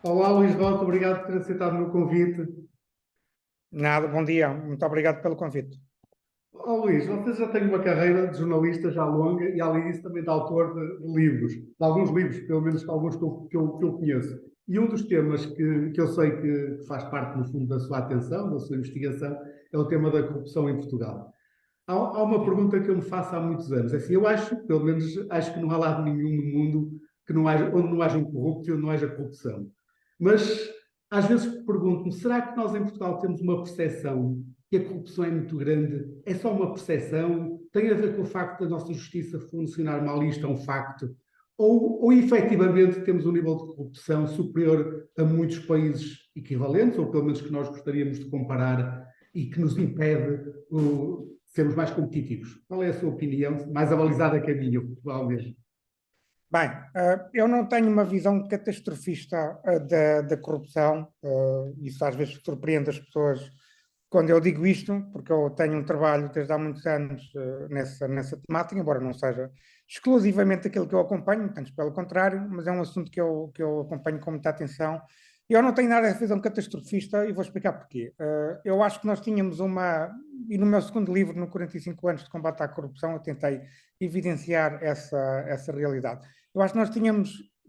Olá, Luís Roque, obrigado por ter aceitado o meu convite. Nada, bom dia. Muito obrigado pelo convite. Luís, você já tem uma carreira de jornalista já longa e, além disso, também de autor de livros, de alguns livros, pelo menos alguns que eu conheço. E um dos temas que eu sei que faz parte, no fundo, da sua atenção, da sua investigação, é o tema da corrupção em Portugal. Há uma pergunta que eu me faço há muitos anos. É assim, eu acho, pelo menos, acho que não há lado nenhum no mundo que não haja, onde não haja um corrupto e onde não haja corrupção. Mas, às vezes, pergunto-me, será que nós em Portugal temos uma percepção que a corrupção é muito grande? É só uma percepção? Tem a ver com o facto da nossa justiça funcionar mal, e isto é um facto? Ou efetivamente temos um nível de corrupção superior a muitos países equivalentes, ou pelo menos que nós gostaríamos de comparar, e que nos impede sermos mais competitivos? Qual é a sua opinião, mais avalizada que a minha, provavelmente? Bem, eu não tenho uma visão catastrofista da corrupção. Isso às vezes surpreende as pessoas quando eu digo isto, porque eu tenho um trabalho desde há muitos anos nessa temática, embora não seja exclusivamente aquilo que eu acompanho, antes pelo contrário, mas é um assunto que eu acompanho com muita atenção. E eu não tenho nada de visão catastrofista e vou explicar porquê. Eu acho que nós tínhamos e no meu segundo livro, no 45 anos de combate à corrupção, eu tentei evidenciar essa realidade. Eu acho que nós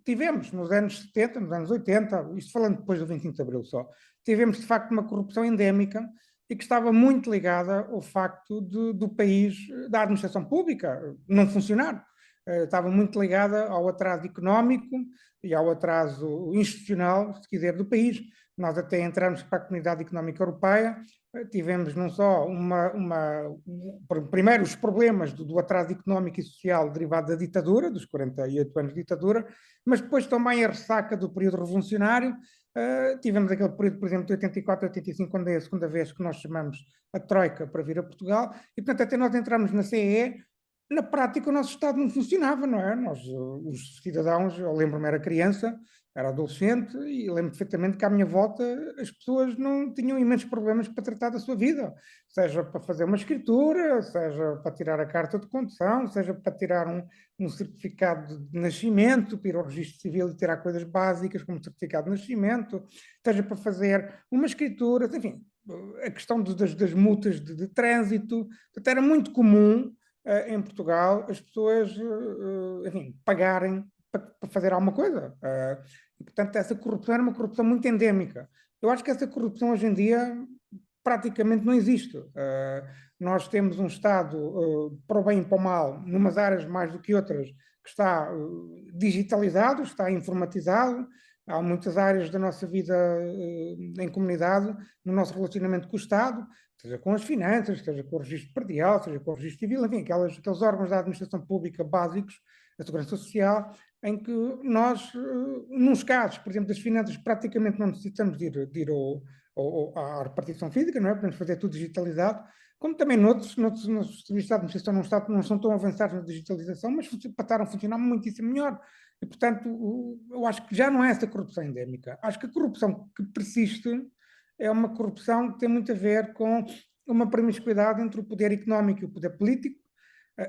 tivemos nos anos 70, nos anos 80, isto falando depois do 25 de Abril só, tivemos de facto uma corrupção endémica e que estava muito ligada ao facto do país, da administração pública, não funcionar. Estava muito ligada ao atraso económico e ao atraso institucional, se quiser, do país. Nós até entramos para a Comunidade Económica Europeia, tivemos não só primeiro os problemas do atraso económico e social derivado da ditadura, dos 48 anos de ditadura, mas depois também a ressaca do período revolucionário. Tivemos aquele período, por exemplo, de 84 a 85, quando é a segunda vez que nós chamamos a Troika para vir a Portugal, e portanto até nós entramos na CEE. Na prática o nosso Estado não funcionava, não é? Nós, os cidadãos, eu lembro-me, era criança, era adolescente, e lembro perfeitamente que à minha volta as pessoas não tinham imensos problemas para tratar da sua vida, seja para fazer uma escritura, seja para tirar a carta de condução, seja para tirar um certificado de nascimento, para ir ao registro civil e tirar coisas básicas como certificado de nascimento, seja para fazer uma escritura, enfim, a questão das multas de trânsito. Portanto, era muito comum em Portugal as pessoas enfim, pagarem para fazer alguma coisa. E, portanto, essa corrupção era uma corrupção muito endémica. Eu acho que essa corrupção hoje em dia praticamente não existe. Nós temos um Estado, para o bem e para o mal, numas áreas mais do que outras, que está digitalizado, está informatizado. Há muitas áreas da nossa vida em comunidade, no nosso relacionamento com o Estado, seja com as finanças, seja com o registro predial, seja com o registro civil, enfim, aqueles órgãos da administração pública básicos, a segurança social, em que nós, nos casos, por exemplo, das finanças, praticamente não necessitamos de ir à repartição física, não é? Podemos fazer tudo digitalizado, como também noutros serviços de administração não são tão avançados na digitalização, mas passaram a funcionar muitíssimo melhor. E, portanto, eu acho que já não é essa corrupção endémica. Acho que a corrupção que persiste é uma corrupção que tem muito a ver com uma promiscuidade entre o poder económico e o poder político,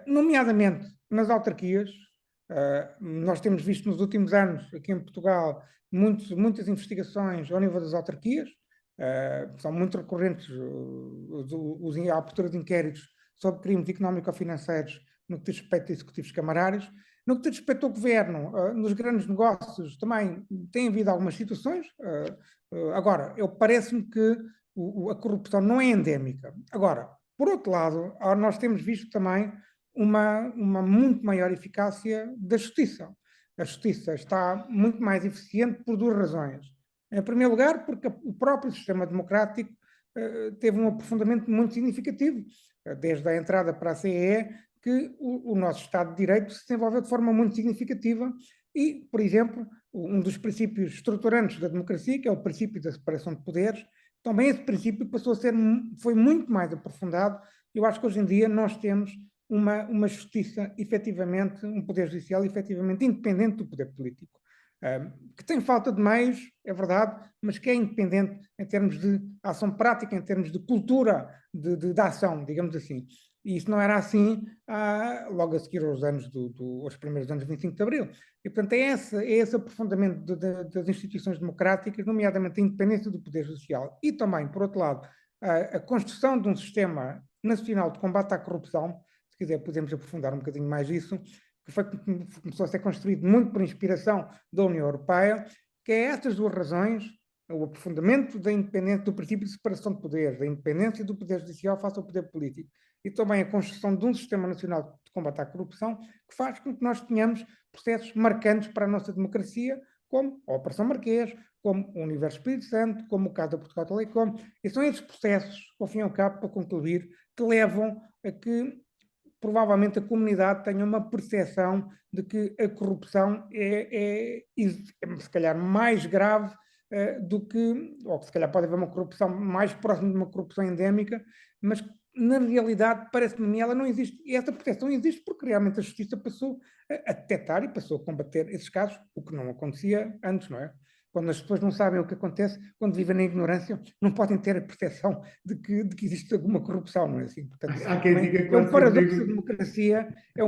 nomeadamente nas autarquias. Nós temos visto nos últimos anos, aqui em Portugal, muitas investigações ao nível das autarquias. São muito recorrentes a abertura de inquéritos sobre crimes económico-financeiros no que diz respeito a executivos camarários. No que diz respeito ao governo, nos grandes negócios também tem havido algumas situações. Agora, parece-me que a corrupção não é endémica. Agora, por outro lado, nós temos visto também uma muito maior eficácia da justiça. A justiça está muito mais eficiente por duas razões. Em primeiro lugar, porque o próprio sistema democrático teve um aprofundamento muito significativo, desde a entrada para a CEE, que o nosso Estado de Direito se desenvolveu de forma muito significativa e, por exemplo, um dos princípios estruturantes da democracia, que é o princípio da separação de poderes, também esse princípio foi muito mais aprofundado. Eu acho que hoje em dia nós temos uma justiça efetivamente, um poder judicial efetivamente independente do poder político. Que tem falta de meios, é verdade, mas que é independente em termos de ação prática, em termos de cultura de ação, digamos assim. E isso não era assim logo a seguir aos aos primeiros anos de 25 de Abril. E, portanto, é esse aprofundamento das instituições democráticas, nomeadamente a independência do poder judicial e também, por outro lado, a construção de um sistema nacional de combate à corrupção. Se quiser, podemos aprofundar um bocadinho mais isso, que começou a ser construído muito por inspiração da União Europeia, que é estas duas razões: o aprofundamento da independência, do princípio de separação de poderes, da independência do poder judicial face ao poder político, e também a construção de um sistema nacional de combate à corrupção, que faz com que nós tenhamos processos marcantes para a nossa democracia, como a Operação Marquês, como o Universo Espírito Santo, como o caso da Portugal Telecom. E são esses processos, ao fim e ao cabo, para concluir, que levam a que provavelmente a comunidade tenha uma percepção de que a corrupção é se calhar mais grave do que, ou que se calhar pode haver uma corrupção mais próxima de uma corrupção endémica, mas na realidade parece-me ela não existe. E essa percepção existe porque realmente a justiça passou a detectar e passou a combater esses casos, o que não acontecia antes, não é? Quando as pessoas não sabem o que acontece, quando vivem na ignorância, não podem ter a percepção de que existe alguma corrupção, não é assim? Portanto, Há quem diga que é um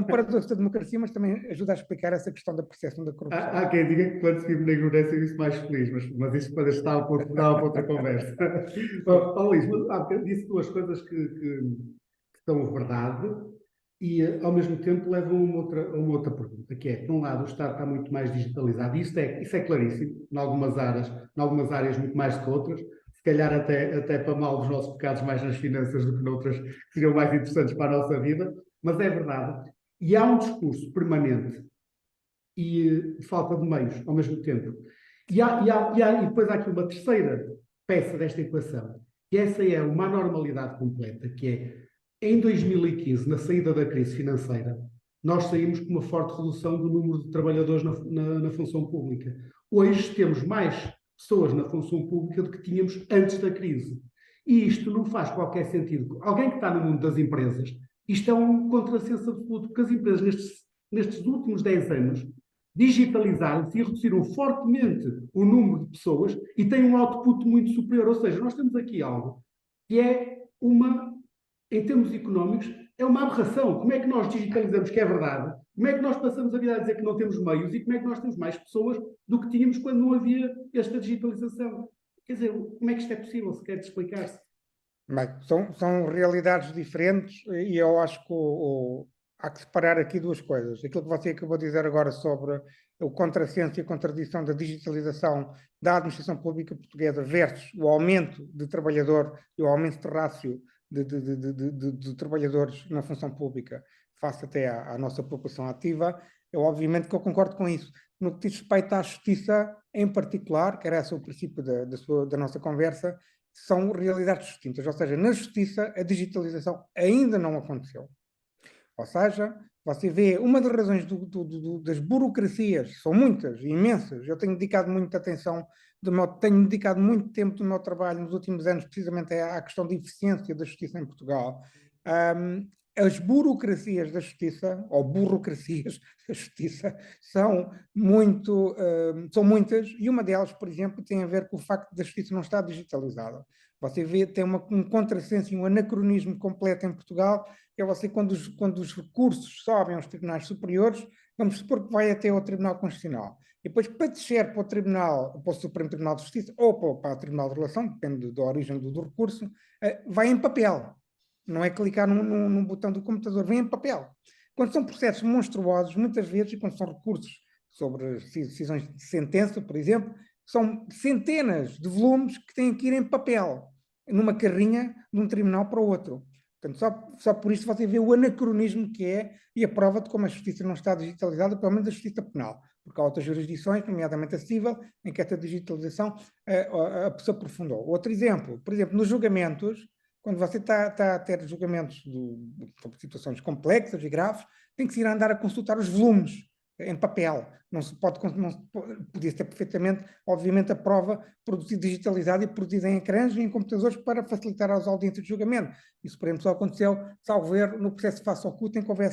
paradoxo da democracia, mas também ajuda a explicar essa questão da percepção da corrupção. Há quem diga que quando se vive na ignorância eu mais feliz, mas isso para estar para outra conversa. Luís, disse duas coisas que são verdade e, ao mesmo tempo, levam a uma outra pergunta, que é, por um lado, o Estado está muito mais digitalizado, e isso é claríssimo, em algumas áreas muito mais do que outras, se calhar até para mal dos nossos pecados mais nas finanças do que noutras que seriam mais interessantes para a nossa vida, mas é verdade. E há um discurso permanente e falta de meios ao mesmo tempo. E depois há aqui uma terceira peça desta equação, que essa é uma anormalidade completa, que é, em 2015, na saída da crise financeira, nós saímos com uma forte redução do número de trabalhadores na função pública. Hoje temos mais pessoas na função pública do que tínhamos antes da crise. E isto não faz qualquer sentido. Alguém que está no mundo das empresas, isto é um contrassenso absoluto, porque as empresas nestes últimos 10 anos digitalizaram-se e reduziram fortemente o número de pessoas e têm um output muito superior. Ou seja, nós temos aqui algo que é em termos económicos, é uma aberração. Como é que nós digitalizamos que é verdade? Como é que nós passamos a vida a dizer que não temos meios e como é que nós temos mais pessoas do que tínhamos quando não havia esta digitalização? Quer dizer, como é que isto é possível? Se quer explicar-se? Bem, são realidades diferentes e eu acho que há que separar aqui duas coisas. Aquilo que você acabou de dizer agora sobre o contrassenso e a contradição da digitalização da administração pública portuguesa versus o aumento de trabalhador e o aumento de rácio de trabalhadores na função pública face até à nossa população ativa, obviamente que eu concordo com isso. No que diz respeito à justiça em particular, que era esse o princípio da nossa conversa, são realidades distintas. Ou seja, na justiça a digitalização ainda não aconteceu. Ou seja, você vê uma das razões das burocracias, são muitas, imensas. Eu tenho dedicado muita atenção, tenho dedicado muito tempo do meu trabalho nos últimos anos, precisamente à questão da eficiência da justiça em Portugal. As burocracias da justiça, ou burocracias da justiça, são muitas, e uma delas, por exemplo, tem a ver com o facto da justiça não estar digitalizada. Você vê, tem um contrassenso e um anacronismo completo em Portugal, que é você, quando os recursos sobem aos tribunais superiores, vamos supor que vai até ao Tribunal Constitucional. E depois, para descer para o Supremo Tribunal de Justiça, ou para o Tribunal de Relação, depende da origem do recurso, vai em papel. Não é clicar num botão do computador, vem em papel. Quando são processos monstruosos, muitas vezes, e quando são recursos sobre decisões de sentença, por exemplo, são centenas de volumes que têm que ir em papel, numa carrinha, de um tribunal para o outro. Portanto, só por isso você vê o anacronismo que é e a prova de como a justiça não está digitalizada, pelo menos a justiça penal, porque há outras jurisdições, nomeadamente a civil, em que esta digitalização se aprofundou. Outro exemplo, por exemplo, nos julgamentos, quando você está a ter julgamentos sobre situações complexas e graves, tem que se ir andar a consultar os volumes em papel. Podia ter perfeitamente, obviamente, a prova produzida, digitalizada e produzida em ecrãs e em computadores para facilitar as audiências de julgamento. Isso, por exemplo, só aconteceu, salvo ver, no processo de face oculta, em que houve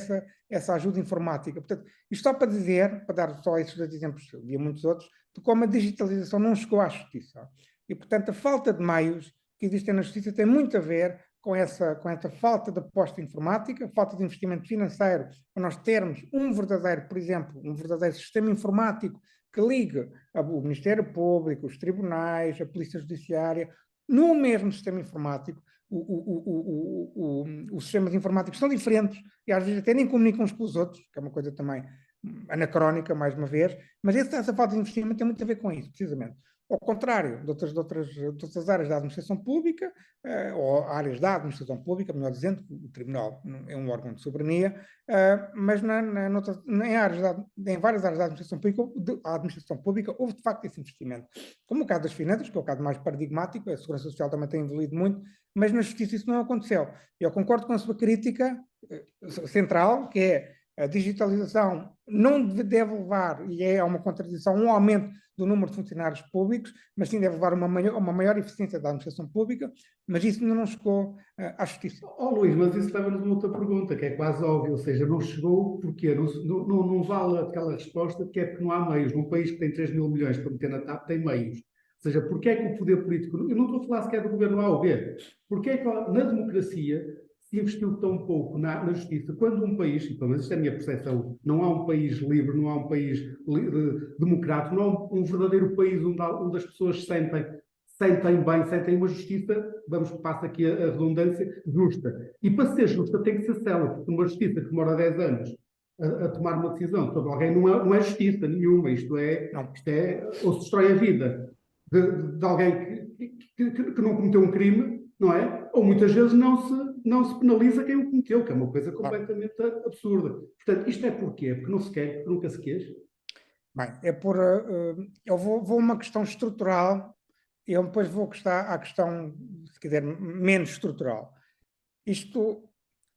essa ajuda informática. Portanto, isto só para dizer, para dar só esses dois exemplos, havia muitos outros, de como a digitalização não chegou à justiça. E, portanto, a falta de meios que existem na justiça tem muito a ver com essa falta de aposta informática, falta de investimento financeiro, para nós termos um verdadeiro, por exemplo, um verdadeiro sistema informático que ligue o Ministério Público, os tribunais, a Polícia Judiciária, no mesmo sistema informático. Os sistemas informáticos são diferentes e às vezes até nem comunicam uns com os outros, que é uma coisa também anacrónica, mais uma vez, mas essa falta de investimento tem muito a ver com isso, precisamente. Ao contrário de outras áreas da administração pública, ou áreas da administração pública, melhor dizendo, o Tribunal é um órgão de soberania, mas em várias áreas da administração pública houve de facto esse investimento. Como o caso das finanças, que é o caso mais paradigmático, a Segurança Social também tem evoluído muito, mas na Justiça isso não aconteceu. Eu concordo com a sua crítica central, que é a digitalização não deve levar, e é uma contradição, um aumento do número de funcionários públicos, mas sim deve levar a uma maior eficiência da administração pública, mas isso ainda não chegou à Justiça. Luís, mas isso leva-nos a uma outra pergunta, que é quase óbvia, ou seja, não chegou porque não vale aquela resposta que é porque não há meios. Num país que tem 3 mil milhões para meter na TAP, tem meios. Ou seja, porque é que o poder político, eu não estou a falar sequer do governo A ou B, porque é que na democracia se investiu tão pouco na justiça, quando um país, e pelo menos esta é a minha percepção, não há um país livre, não há um país democrático, não há um verdadeiro país onde as pessoas sentem bem, sentem uma justiça, passa aqui a redundância, justa. E para ser justa tem que ser célere, porque uma justiça que demora 10 anos a tomar uma decisão sobre alguém não é justiça nenhuma, isto é, ou se destrói a vida de alguém que não cometeu um crime, não é? Ou muitas vezes não se penaliza quem o cometeu, que é uma coisa completamente absurda. Portanto, isto é porquê? Porque não se quer, porque nunca se quis? Bem, eu vou a uma questão estrutural e eu depois vou à questão, se quiser, menos estrutural. Isto,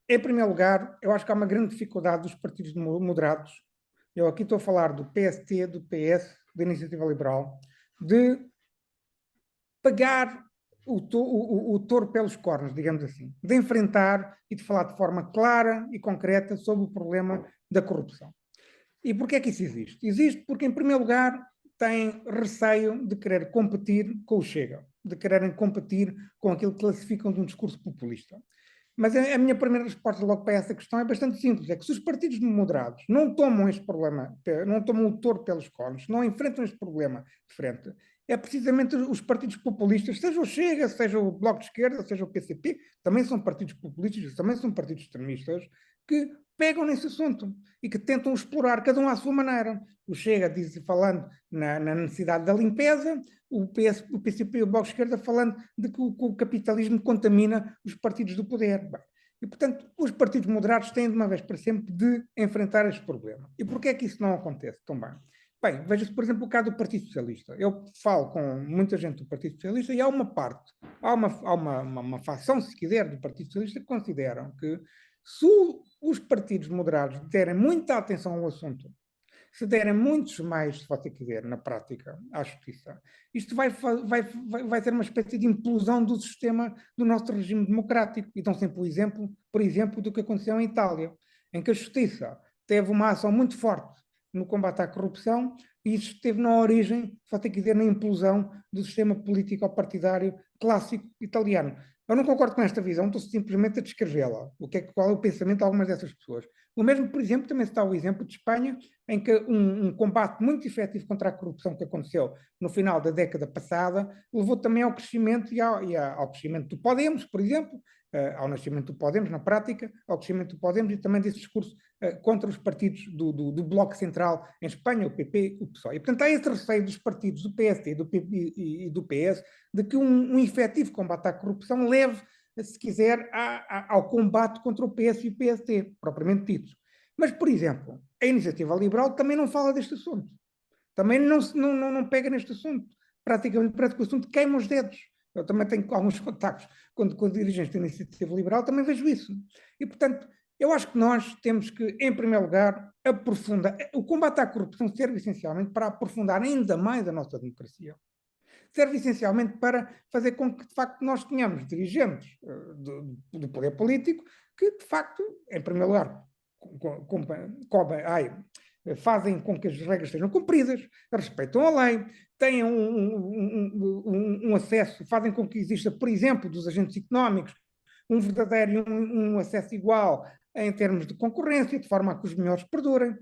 em primeiro lugar, eu acho que há uma grande dificuldade dos partidos moderados. Eu aqui estou a falar do PST, do PS, da Iniciativa Liberal, de pegar o touro pelos cornos, digamos assim, de enfrentar e de falar de forma clara e concreta sobre o problema da corrupção. E porquê é que isso existe? Existe porque, em primeiro lugar, têm receio de querer competir com o Chega, de quererem competir com aquilo que classificam de um discurso populista. Mas a minha primeira resposta logo para essa questão é bastante simples, é que se os partidos moderados não tomam este problema, não tomam o touro pelos cornos, não enfrentam este problema de frente, é precisamente os partidos populistas, seja o Chega, seja o Bloco de Esquerda, seja o PCP, também são partidos populistas, também são partidos extremistas, que pegam nesse assunto e que tentam explorar cada um à sua maneira. O Chega falando na necessidade da limpeza, o PCP e o Bloco de Esquerda falando de que o capitalismo contamina os partidos do poder. Bem, e, portanto, os partidos moderados têm de uma vez para sempre de enfrentar este problema. E porquê é que isso não acontece tão bem? Bem, veja-se, por exemplo, o caso do Partido Socialista. Eu falo com muita gente do Partido Socialista e há uma facção, se quiser, do Partido Socialista que consideram que se os partidos moderados derem muita atenção ao assunto, se derem muitos mais, se você quiser, na prática, à justiça, isto vai ser uma espécie de implosão do sistema do nosso regime democrático. E dão sempre o exemplo, por exemplo, do que aconteceu em Itália, em que a justiça teve uma ação muito forte no combate à corrupção e isso esteve na origem, se você quiser, na implosão do sistema político-partidário clássico italiano. Eu não concordo com esta visão, estou simplesmente a descrevê-la. Qual é o pensamento de algumas dessas pessoas? O mesmo, por exemplo, também está o exemplo de Espanha, em que um combate muito efetivo contra a corrupção que aconteceu no final da década passada levou também ao crescimento ao crescimento do Podemos, por exemplo, ao nascimento do Podemos na prática, ao crescimento do Podemos e também desse discurso contra os partidos do Bloco Central em Espanha, o PP, o PSOE. E, portanto, há esse receio dos partidos do PSD e do PS de que um efetivo combate à corrupção leve, se quiser, ao combate contra o PS e o PSD, propriamente ditos. Mas, por exemplo, a Iniciativa Liberal também não fala deste assunto. Também não pega neste assunto. Praticamente parece que o assunto queima os dedos. Eu também tenho alguns contactos com dirigentes da Iniciativa Liberal, também vejo isso. E, portanto, eu acho que nós temos que, em primeiro lugar, aprofundar. O combate à corrupção serve essencialmente para aprofundar ainda mais a nossa democracia. Serve essencialmente para fazer com que, de facto, nós tenhamos dirigentes do poder político que, de facto, em primeiro lugar, fazem com que as regras sejam cumpridas, respeitam a lei, tenham um acesso, fazem com que exista, por exemplo, dos agentes económicos, um verdadeiro e um acesso igual em termos de concorrência, de forma a que os melhores perdurem.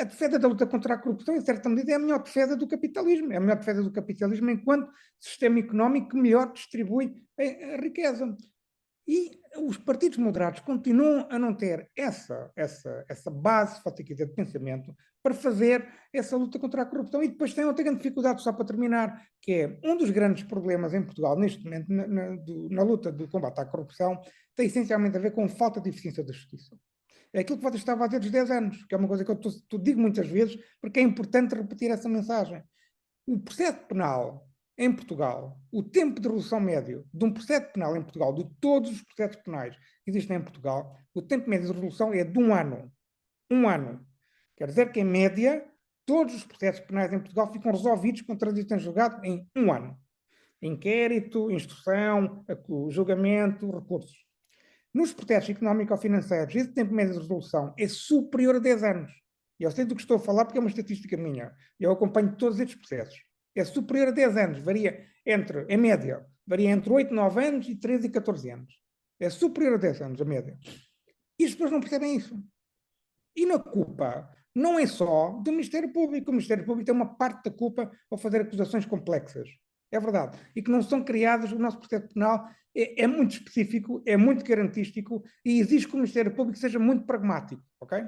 A defesa da luta contra a corrupção, em certa medida, é a melhor defesa do capitalismo. É a melhor defesa do capitalismo enquanto sistema económico que melhor distribui a riqueza. E os partidos moderados continuam a não ter essa base, se você quiser, de pensamento para fazer essa luta contra a corrupção. E depois tem outra grande dificuldade, só para terminar, que é um dos grandes problemas em Portugal, neste momento, na luta do combate à corrupção, tem essencialmente a ver com falta de eficiência da justiça. É aquilo que você estava a dizer dos 10 anos, que é uma coisa que eu digo muitas vezes, porque é importante repetir essa mensagem. O processo penal em Portugal, o tempo de resolução médio de um processo penal em Portugal, de todos os processos penais que existem em Portugal, o tempo médio de resolução é de 1 ano. 1 ano. Quer dizer que, em média, todos os processos penais em Portugal ficam resolvidos com transição em julgado em 1 ano. Inquérito, instrução, julgamento, recursos. Nos processos económico-financeiros, esse tempo médio de resolução é superior a 10 anos. E eu sei do que estou a falar porque é uma estatística minha. Eu acompanho todos estes processos. É superior a 10 anos. Em média, varia entre 8, 9 anos e 13 e 14 anos. É superior a 10 anos, a média. E as pessoas não percebem isso. E na culpa não é só do Ministério Público. O Ministério Público tem uma parte da culpa ao fazer acusações complexas. É verdade. E que não são criadas, o nosso processo penal é muito específico, é muito garantístico e exige que o Ministério Público seja muito pragmático, ok?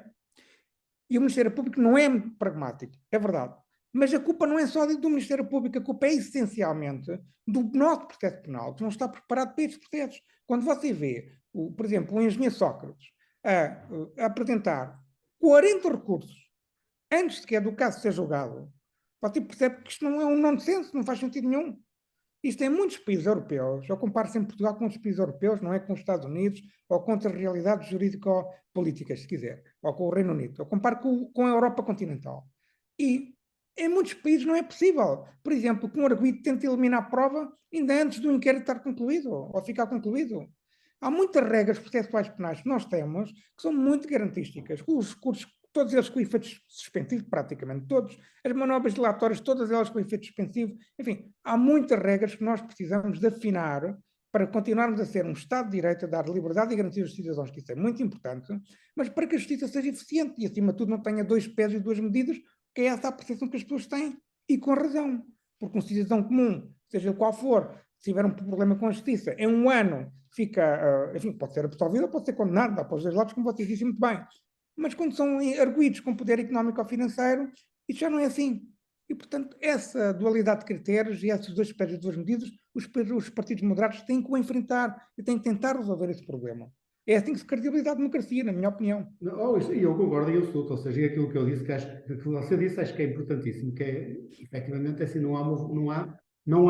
E o Ministério Público não é muito pragmático, é verdade. Mas a culpa não é só do Ministério Público, a culpa é essencialmente do nosso processo penal, que não está preparado para estes processos. Quando você vê, por exemplo, o engenheiro Sócrates a apresentar 40 recursos antes sequer do caso ser julgado, você percebe que isto não é um nonsense, não faz sentido nenhum. Isto em muitos países europeus, eu comparo sempre Portugal com outros países europeus, não é com os Estados Unidos ou com outras realidades jurídico-políticas, se quiser, ou com o Reino Unido. Eu comparo com a Europa continental. E em muitos países não é possível. Por exemplo, que um arguido tente eliminar a prova ainda antes do inquérito estar concluído ou ficar concluído. Há muitas regras processuais penais que nós temos que são muito garantísticas. Os recursos, todos eles com efeito suspensivo, praticamente todos, as manobras dilatórias, todas elas com efeito suspensivo. Enfim, há muitas regras que nós precisamos de afinar para continuarmos a ser um Estado de Direito, a dar liberdade e garantia aos cidadãos, que isso é muito importante, mas para que a justiça seja eficiente e, acima de tudo, não tenha 2 pés e 2 medidas, que é essa a percepção que as pessoas têm, e com razão. Porque um cidadão comum, seja qual for, se tiver um problema com a justiça, em 1 ano fica, enfim, pode ser absolvido ou pode ser condenado, dá para os 2 lados, como você disse muito bem. Mas quando são arguidos com poder económico ou financeiro, isso já não é assim. E, portanto, essa dualidade de critérios e esses 2 pés e 2 medidas, os partidos moderados têm que o enfrentar e têm que tentar resolver esse problema. É assim que se credibiliza a democracia, na minha opinião. E eu concordo em absoluto, ou seja, é aquilo que eu disse, que você disse, acho que é importantíssimo, que é, efetivamente, assim, não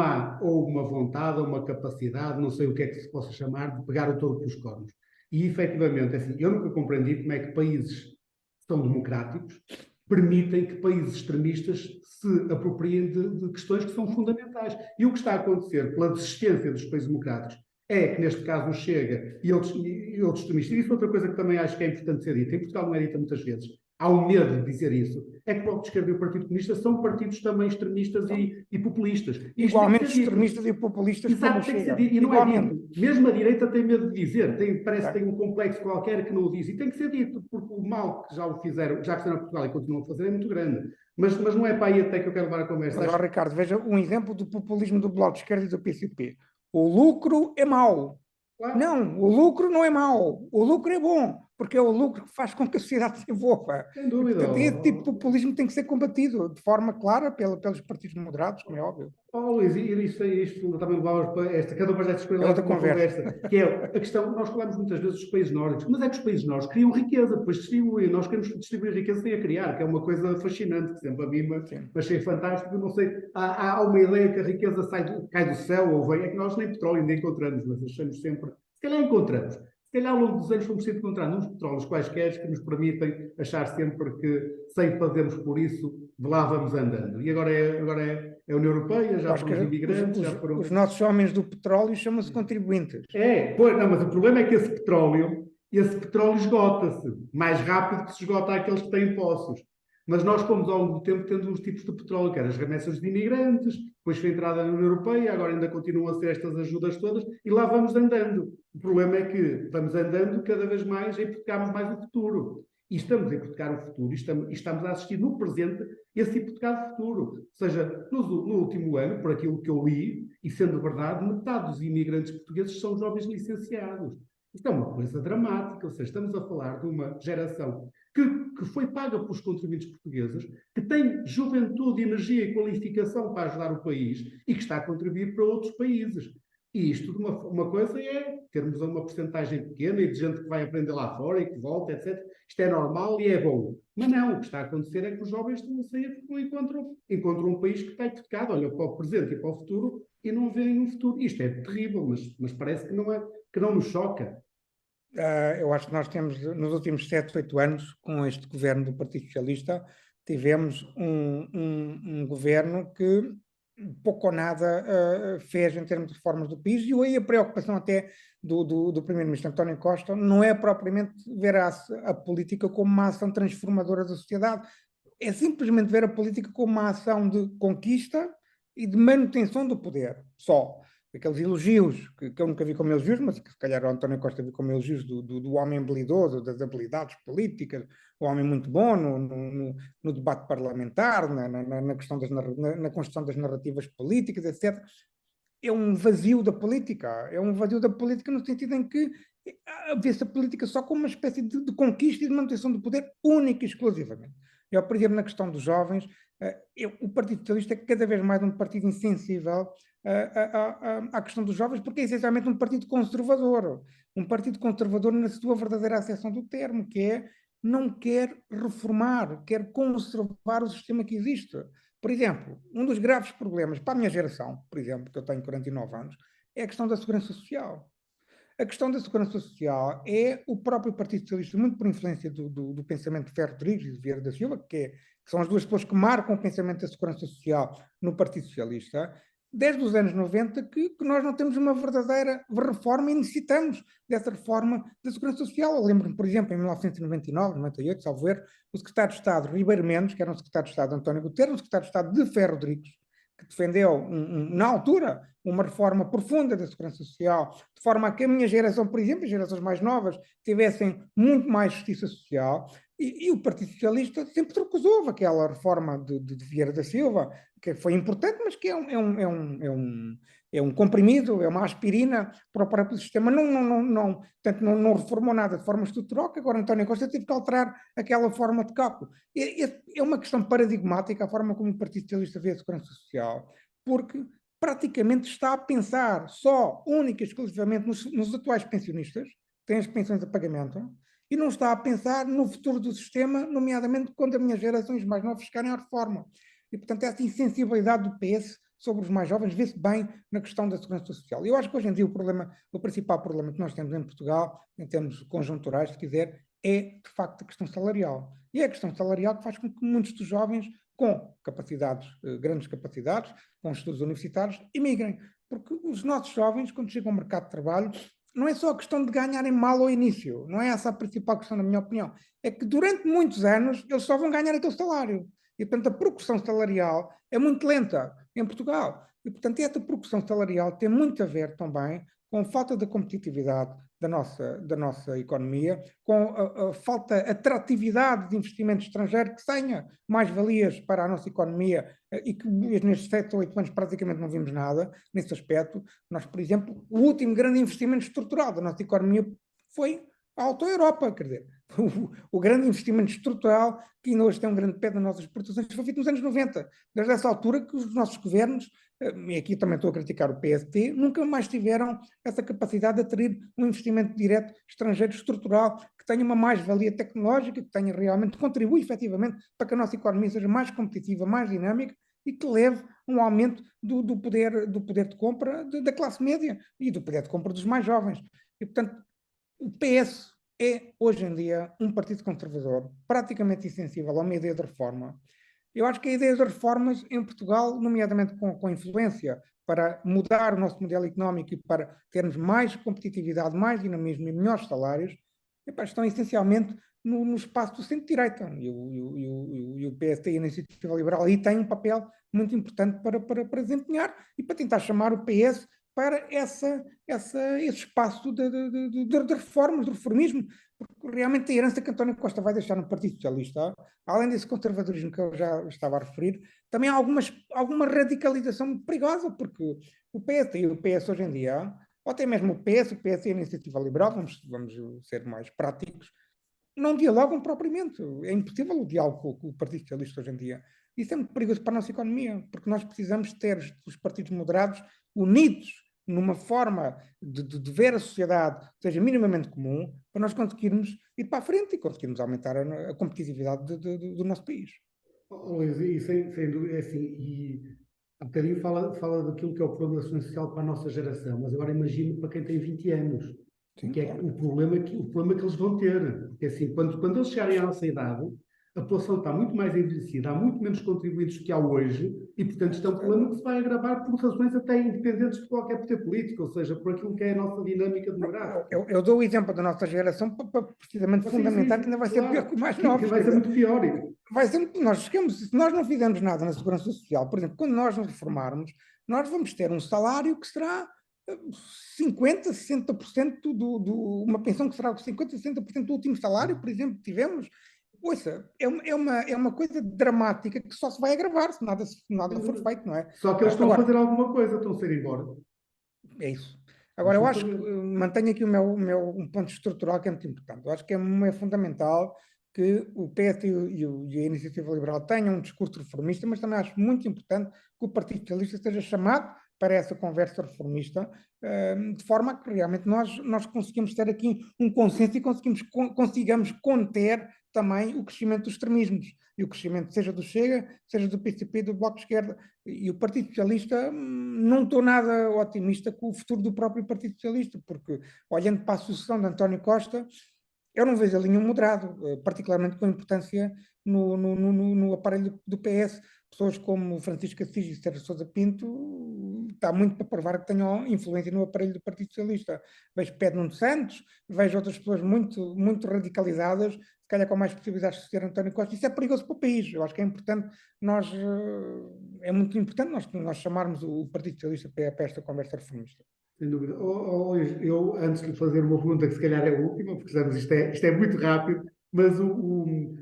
há ou uma vontade, ou uma capacidade, não sei o que é que se possa chamar, de pegar o touro pelos cornos. E, efetivamente, assim, eu nunca compreendi como é que países que são democráticos permitem que países extremistas se apropriem de questões que são fundamentais. E o que está a acontecer pela desistência dos países democráticos é que, neste caso, o Chega e outros extremistas, e isso é outra coisa que também acho que é importante ser dita, em Portugal não é dita muitas vezes, há um medo de dizer isso, é que o Bloco de Esquerda e o Partido Comunista são partidos também extremistas e populistas. Igualmente extremistas e populistas como o Chega. E não é dito. Mesmo a direita tem medo de dizer, parece que tem um complexo qualquer que não o diz, e tem que ser dito, porque o mal que já o fizeram, já fizeram a Portugal e continuam a fazer, é muito grande. Mas não é para aí até que eu quero levar a conversa. Mas, Ricardo, veja um exemplo do populismo do Bloco de Esquerda e do PCP. O lucro é mau. Claro. Não, o lucro não é mau. O lucro é bom, porque é o lucro que faz com que a sociedade se envolva. Sem dúvida. Portanto, esse tipo de populismo tem que ser combatido de forma clara pelos partidos moderados, como é óbvio. Luís, isto também levava para cada uma destas coisas outra conversa. Que é a questão, nós falamos muitas vezes dos países nórdicos, mas é que os países nórdicos criam riqueza, depois distribuem, nós queremos distribuir riqueza sem a criar, que é uma coisa fascinante, que sempre a mim me achei fantástico, não sei, há uma ideia que a riqueza cai do céu ou vem, é que nós nem petróleo ainda encontramos, mas achamos sempre, se calhar encontramos. Se calhar ao longo dos anos fomos sempre encontrando uns petróleos quaisquer que nos permitem achar sempre que, sem fazermos por isso, de lá vamos andando. E agora é a União Europeia, já foram os imigrantes, já foram... Os nossos homens do petróleo chamam-se contribuintes. Não, mas o problema é que esse petróleo esgota-se mais rápido que se esgota aqueles que têm poços. Mas nós fomos ao longo do tempo tendo uns tipos de petróleo, que eram as remessas de imigrantes, depois foi a entrada na União Europeia, agora ainda continuam a ser estas ajudas todas, e lá vamos andando. O problema é que estamos andando cada vez mais a hipotecarmos mais o futuro. E estamos a hipotecar o futuro e estamos a assistir no presente esse hipotecado futuro. Ou seja, no último ano, por aquilo que eu li, e sendo verdade, metade dos imigrantes portugueses são jovens licenciados. Isto é uma coisa dramática, ou seja, estamos a falar de uma geração que foi paga pelos contribuintes portugueses, que tem juventude, energia e qualificação para ajudar o país e que está a contribuir para outros países. E isto, uma coisa é termos uma porcentagem pequena e de gente que vai aprender lá fora e que volta, etc. Isto é normal e é bom. Mas não, o que está a acontecer é que os jovens estão a sair porque encontram um país que está hipotecado, olha para o presente e para o futuro e não veem um futuro. Isto é terrível, mas parece que não nos choca. Eu acho que nós temos, nos últimos 7, 8 anos, com este governo do Partido Socialista, tivemos um governo que pouco ou nada fez em termos de reformas do país, e aí a preocupação até do primeiro-ministro António Costa não é propriamente ver a política como uma ação transformadora da sociedade, é simplesmente ver a política como uma ação de conquista e de manutenção do poder, só. Aqueles elogios, que eu nunca vi como elogios, mas que se calhar o António Costa viu como elogios do homem habilidoso, das habilidades políticas, o homem muito bom no debate parlamentar, na questão na construção das narrativas políticas, etc. É um vazio da política. É um vazio da política no sentido em que vê-se a política só como uma espécie de conquista e de manutenção do poder única e exclusivamente. Eu, por exemplo, na questão dos jovens, o Partido Socialista é cada vez mais um partido insensível à questão dos jovens, porque é essencialmente um partido conservador na sua verdadeira acessão do termo, que é não quer reformar, quer conservar o sistema que existe. Por exemplo, um dos graves problemas para a minha geração, por exemplo, que eu tenho 49 anos, é a questão da segurança social. A questão da segurança social é o próprio Partido Socialista, muito por influência do pensamento de Ferro Rodrigues e de Vieira da Silva, que são as duas pessoas que marcam o pensamento da segurança social no Partido Socialista, desde os anos 90, que nós não temos uma verdadeira reforma e necessitamos dessa reforma da segurança social. Eu lembro-me, por exemplo, em 1999, 98, salvo erro, o secretário de Estado Ribeiro Mendes, que era um secretário de Estado António Guterres, um secretário de Estado de Ferro Rodrigues, que defendeu, na altura, uma reforma profunda da segurança social, de forma a que a minha geração, por exemplo, as gerações mais novas, tivessem muito mais justiça social, e o Partido Socialista sempre recusou aquela reforma de Vieira da Silva, que foi importante, mas que é um comprimido, é uma aspirina para o próprio sistema. Portanto, não reformou nada de forma estrutural, que agora António Costa teve que alterar aquela forma de cálculo. É uma questão paradigmática a forma como o Partido Socialista vê a segurança social, porque praticamente está a pensar só, única e exclusivamente nos atuais pensionistas, que têm as pensões a pagamento, e não está a pensar no futuro do sistema, nomeadamente quando as minhas gerações mais novas ficarem à reforma. E, portanto, essa insensibilidade do PS sobre os mais jovens vê-se bem na questão da segurança social. Eu acho que hoje em dia o principal problema que nós temos em Portugal, em termos conjunturais, se quiser, é de facto a questão salarial. E é a questão salarial que faz com que muitos dos jovens com capacidades, grandes capacidades, com estudos universitários, emigrem. Porque os nossos jovens, quando chegam ao mercado de trabalho, não é só a questão de ganharem mal ao início, não é essa a principal questão, na minha opinião. É que durante muitos anos eles só vão ganhar aquele salário. E, portanto, a progressão salarial é muito lenta em Portugal. E, portanto, essa progressão salarial tem muito a ver também com a falta de competitividade da nossa economia, com a falta de atratividade de investimento estrangeiro que tenha mais-valias para a nossa economia e que nestes 7 ou 8 anos praticamente não vimos nada nesse aspecto. Nós, por exemplo, o último grande investimento estrutural da nossa economia foi a Auto Europa, quer dizer, o grande investimento estrutural que ainda hoje tem um grande pé nas nossas exportações foi feito nos anos 90. Desde essa altura que os nossos governos, e aqui também estou a criticar o PST, nunca mais tiveram essa capacidade de atrair um investimento direto estrangeiro estrutural que tenha uma mais-valia tecnológica, que tenha realmente, contribui efetivamente para que a nossa economia seja mais competitiva, mais dinâmica e que leve a um aumento do poder de compra da classe média e do poder de compra dos mais jovens. E, portanto, o PS é, hoje em dia, um partido conservador, praticamente insensível a uma ideia de reforma. Eu acho que a ideia de reformas em Portugal, nomeadamente com influência para mudar o nosso modelo económico e para termos mais competitividade, mais dinamismo e melhores salários, estão essencialmente no espaço do centro-direita. E o PST e a Iniciativa Liberal aí têm um papel muito importante para desempenhar e para tentar chamar o PS para esse espaço de reformas, de reformismo, porque realmente a herança que António Costa vai deixar no Partido Socialista, além desse conservadorismo que eu já estava a referir, também há alguma radicalização perigosa, porque o PS e o PS hoje em dia, ou até mesmo o PS e a Iniciativa Liberal, vamos ser mais práticos, não dialogam propriamente. É impossível o diálogo com o Partido Socialista hoje em dia. Isso é muito perigoso para a nossa economia, porque nós precisamos ter os partidos moderados unidos numa forma de ver a sociedade seja minimamente comum, para nós conseguirmos ir para a frente e conseguirmos aumentar a competitividade do nosso país. Luís, e sem dúvida, é assim, e há bocadinho fala daquilo que é o problema da segurança social para a nossa geração, mas agora imagino para quem tem 20 anos, Sim, que é claro. o problema que eles vão ter. Porque assim, quando eles chegarem à nossa idade, a população está muito mais envelhecida, há muito menos contribuintes que há hoje, e portanto isto é um problema que se vai agravar por razões até independentes de qualquer poder político, ou seja, por aquilo que é a nossa dinâmica demográfica. Eu dou o exemplo da nossa geração para precisamente Sim, fundamentar que ainda vai ser pior claro, que os mais que novos. vai ser muito pior. Se nós não fizermos nada na segurança social, por exemplo, quando nós nos reformarmos, nós vamos ter um salário que será 50, 60% uma pensão que será 50, 60% do último salário, por exemplo, que tivemos. Ouça, é uma coisa dramática que só se vai agravar se nada for feito, não é? Só que eles estão a Agora, fazer alguma coisa, estão-se a ir embora. é isso. Eles Agora, eu estão a acho que fazer. mantenho aqui um ponto estrutural que é muito importante. Eu acho que é fundamental que o PS e a Iniciativa Liberal tenham um discurso reformista, mas também acho muito importante que o Partido Socialista seja chamado para essa conversa reformista, de forma a que realmente nós conseguimos ter aqui um consenso e consigamos conter também o crescimento dos extremismos. E o crescimento seja do Chega, seja do PCP, do Bloco de Esquerda. E o Partido Socialista, não estou nada otimista com o futuro do próprio Partido Socialista, porque olhando para a sucessão de António Costa, eu não vejo ali nenhum moderado, particularmente com importância no aparelho do PS. Pessoas como Francisco Assis e Sérgio Sousa Pinto, está muito para provar que tenham influência no aparelho do Partido Socialista. Vejo Pedro Nuno Santos, vejo outras pessoas muito radicalizadas, se calhar com mais possibilidades de ser António Costa. Isso é perigoso para o país. Eu acho que é importante é muito importante nós chamarmos o Partido Socialista para esta conversa reformista. Sem dúvida. Luís, eu, antes de fazer uma pergunta que se calhar é a última, porque sabes, isto é muito rápido, mas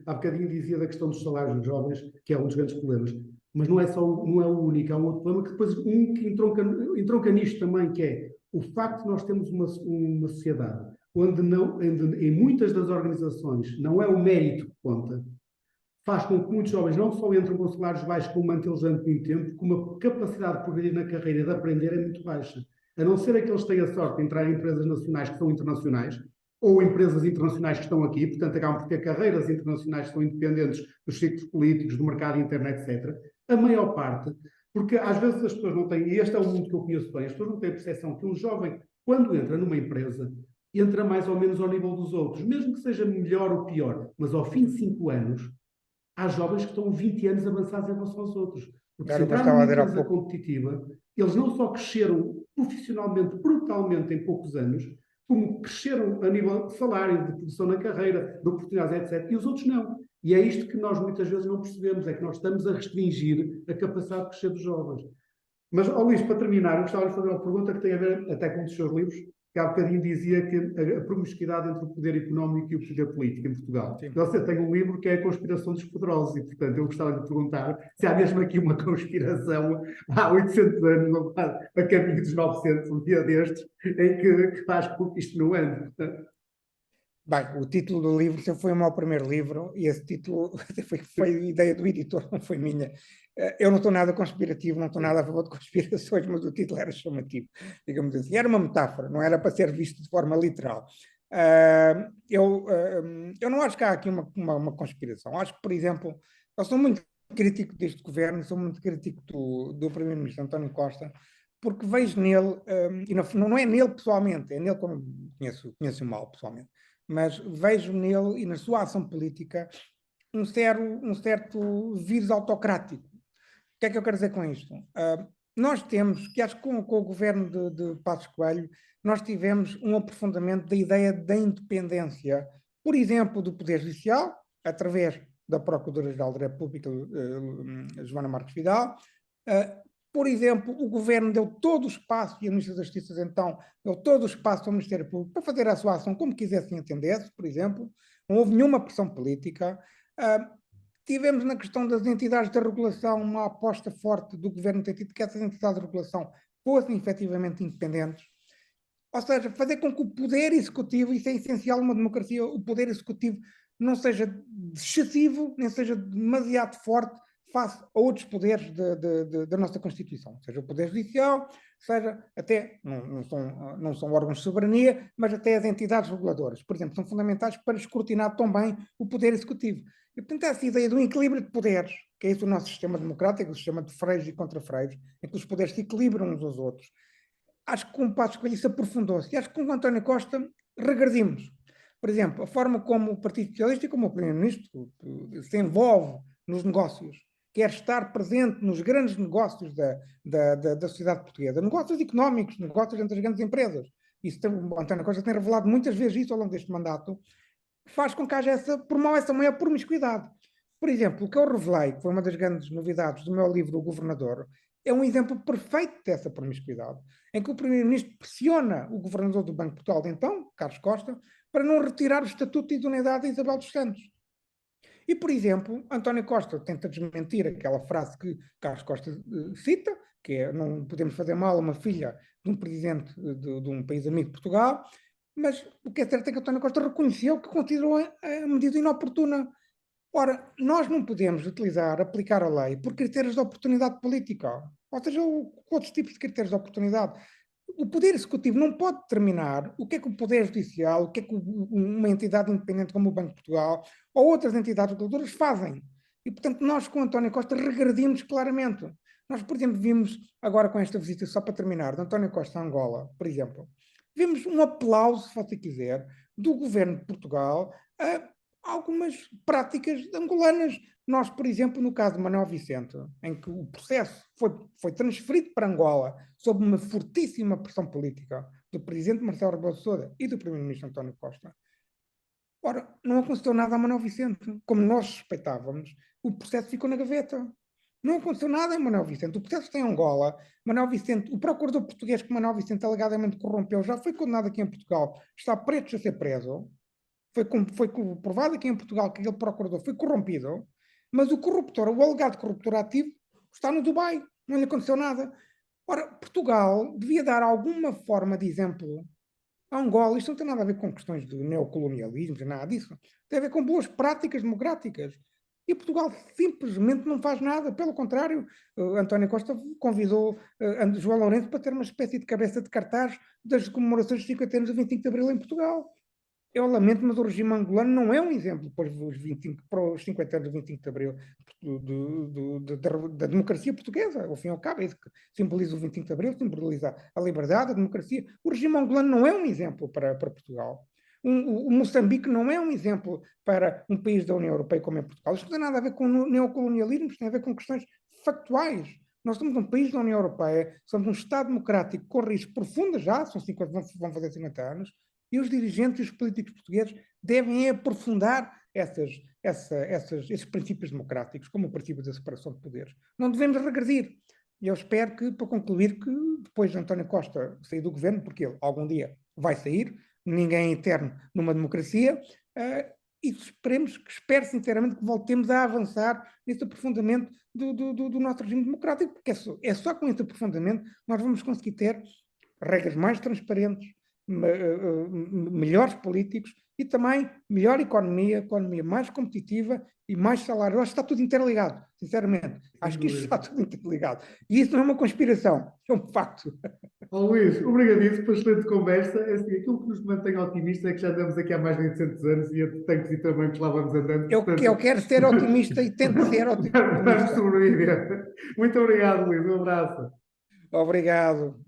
há bocadinho dizia da questão dos salários dos jovens, que é um dos grandes problemas. Mas não é o único, há um outro problema que depois que entronca nisto também, que é o facto de nós termos uma sociedade onde, em muitas das organizações não é o mérito que conta, faz com que muitos jovens não só entram com salários baixos, como mantê-los durante muito tempo, como a capacidade de progredir na carreira e de aprender é muito baixa. A não ser aqueles que têm a sorte de entrar em empresas nacionais que são internacionais, ou empresas internacionais que estão aqui, portanto, acabam por ter carreiras internacionais que são independentes dos ciclos políticos, do mercado internet, etc. A maior parte, porque às vezes as pessoas não têm, e este é o mundo que eu conheço bem, as pessoas não têm a percepção que um jovem, quando entra numa empresa, entra mais ou menos ao nível dos outros, mesmo que seja melhor ou pior, mas ao fim de 5 anos, há jovens que estão 20 anos avançados em relação aos outros. Porque se Era o que eu entrar estava numa a dizer há empresa pouco. competitiva, eles não só cresceram profissionalmente, brutalmente em poucos anos, como cresceram a nível de salário, de produção na carreira, de oportunidades, etc. E os outros não. E é isto que nós muitas vezes não percebemos, é que nós estamos a restringir a capacidade de crescer dos jovens. Mas, Luís, para terminar, eu gostava de fazer uma pergunta que tem a ver até com um dos seus livros, que há bocadinho dizia que a promiscuidade entre o poder económico e o poder político em Portugal. Sim. Você tem um livro que é a Conspiração dos Poderosos, e, portanto, eu gostava de perguntar se há mesmo aqui uma conspiração há 800 anos, a caminho dos 900, um dia destes, em que faz com que isto não ande. Portanto, Bem, o título do livro foi o meu primeiro livro e esse título foi ideia do editor, não foi minha. Eu não estou nada conspirativo, não estou nada a favor de conspirações, mas o título era chamativo, digamos assim. Era uma metáfora, não era para ser visto de forma literal. Eu não acho que há aqui uma conspiração. Acho que, por exemplo, eu sou muito crítico deste governo, sou muito crítico do primeiro-ministro António Costa, porque vejo nele, e não é nele pessoalmente, é nele como conheço mal pessoalmente, mas vejo nele e na sua ação política um certo vírus autocrático. O que é que eu quero dizer com isto? Nós temos, que acho que com o governo de Passos Coelho, nós tivemos um aprofundamento da ideia da independência, por exemplo, do Poder Judicial, através da Procuradora-Geral da República, Joana Marques Vidal, Por exemplo, o governo deu todo o espaço, e a Ministra da Justiça, então, deu todo o espaço ao Ministério Público para fazer a sua ação como quisessem entender-se, por exemplo. Não houve nenhuma pressão política. Tivemos na questão das entidades de regulação uma aposta forte do governo ter tido que essas entidades de regulação fossem efetivamente independentes. Ou seja, fazer com que o poder executivo, isso é essencial numa democracia, o poder executivo não seja excessivo, nem seja demasiado forte face a outros poderes da nossa Constituição, seja o Poder Judicial, seja até, não são órgãos de soberania, mas até as entidades reguladoras, por exemplo, são fundamentais para escrutinar também o Poder Executivo. E, portanto, essa ideia do equilíbrio de poderes, que é isso o nosso sistema democrático, o sistema de freios e contra-freios, em que os poderes se equilibram uns aos outros, acho que com o Passos Coelho isso aprofundou-se. E acho que com o António Costa regredimos. Por exemplo, a forma como o Partido Socialista e como o Primeiro-Ministro se envolve nos negócios, quer estar presente nos grandes negócios da sociedade portuguesa, negócios económicos, negócios entre as grandes empresas. O António Costa tem revelado muitas vezes isso ao longo deste mandato, faz com que haja promove essa maior promiscuidade. Por exemplo, o que eu revelei, que foi uma das grandes novidades do meu livro, O Governador, é um exemplo perfeito dessa promiscuidade, em que o Primeiro-Ministro pressiona o governador do Banco de Portugal de então, Carlos Costa, para não retirar o estatuto de idoneidade a Isabel dos Santos. E, por exemplo, António Costa tenta desmentir aquela frase que Carlos Costa cita, que é não podemos fazer mal a uma filha de um presidente de um país amigo de Portugal, mas o que é certo é que António Costa reconheceu que considerou a medida inoportuna. Ora, nós não podemos aplicar a lei por critérios de oportunidade política, ou seja, outros tipos de critérios de oportunidade. O Poder Executivo não pode determinar o que é que o Poder Judicial, o que é que uma entidade independente como o Banco de Portugal ou outras entidades reguladoras fazem. E, portanto, nós com António Costa regredimos claramente. Nós, por exemplo, vimos, agora com esta visita, só para terminar, de António Costa a Angola, por exemplo, vimos um aplauso, se você quiser, do governo de Portugal a algumas práticas angolanas. Nós, por exemplo, no caso de Manuel Vicente, em que o processo foi transferido para Angola sob uma fortíssima pressão política do presidente Marcelo Rebelo de Sousa e do primeiro-ministro António Costa. Ora, não aconteceu nada a Manuel Vicente. Como nós suspeitávamos, o processo ficou na gaveta. Não aconteceu nada em Manuel Vicente. O processo está em Angola. Manuel Vicente, o procurador português que Manuel Vicente alegadamente corrompeu, já foi condenado aqui em Portugal, está preto a ser preso. Foi provado aqui em Portugal que aquele procurador foi corrompido, mas o corruptor, o alegado corruptor ativo, está no Dubai, não lhe aconteceu nada. Ora, Portugal devia dar alguma forma de exemplo a Angola. Isto não tem nada a ver com questões de neocolonialismo, nada disso. Tem a ver com boas práticas democráticas. E Portugal simplesmente não faz nada. Pelo contrário, António Costa convidou João Lourenço para ter uma espécie de cabeça de cartaz das comemorações de 50 anos do 25 de Abril em Portugal. Eu lamento, mas o regime angolano não é um exemplo para os 50 anos do 25 de Abril da democracia portuguesa. Ao fim e ao cabo, é isso que simboliza o 25 de Abril, simboliza a liberdade, a democracia. O regime angolano não é um exemplo para Portugal. O Moçambique não é um exemplo para um país da União Europeia como é Portugal. Isto não tem nada a ver com neocolonialismo, isto tem a ver com questões factuais. Nós somos um país da União Europeia, somos um Estado democrático com raízes profundas já, vão fazer 50 anos, e os dirigentes e os políticos portugueses devem aprofundar esses princípios democráticos, como o princípio da separação de poderes. Não devemos regredir. E eu espero que, para concluir, que depois de António Costa sair do governo, porque ele algum dia vai sair, ninguém é eterno numa democracia, e espero sinceramente que voltemos a avançar nesse aprofundamento do nosso regime democrático, porque é só com esse aprofundamento que nós vamos conseguir ter regras mais transparentes, melhores políticos e também melhor economia mais competitiva e mais salário. Eu acho que está tudo interligado, sinceramente. Acho que isto está tudo interligado. E isso não é uma conspiração, é um facto. Luís, obrigadíssimo pela excelente conversa. É assim, aquilo que nos mantém otimistas é que já andamos aqui há mais de 800 anos e eu tenho que ir também que lá vamos andando. Eu quero ser otimista e tento ser otimista. Vamos sobreviver. Muito obrigado, Luís. Um abraço. Obrigado.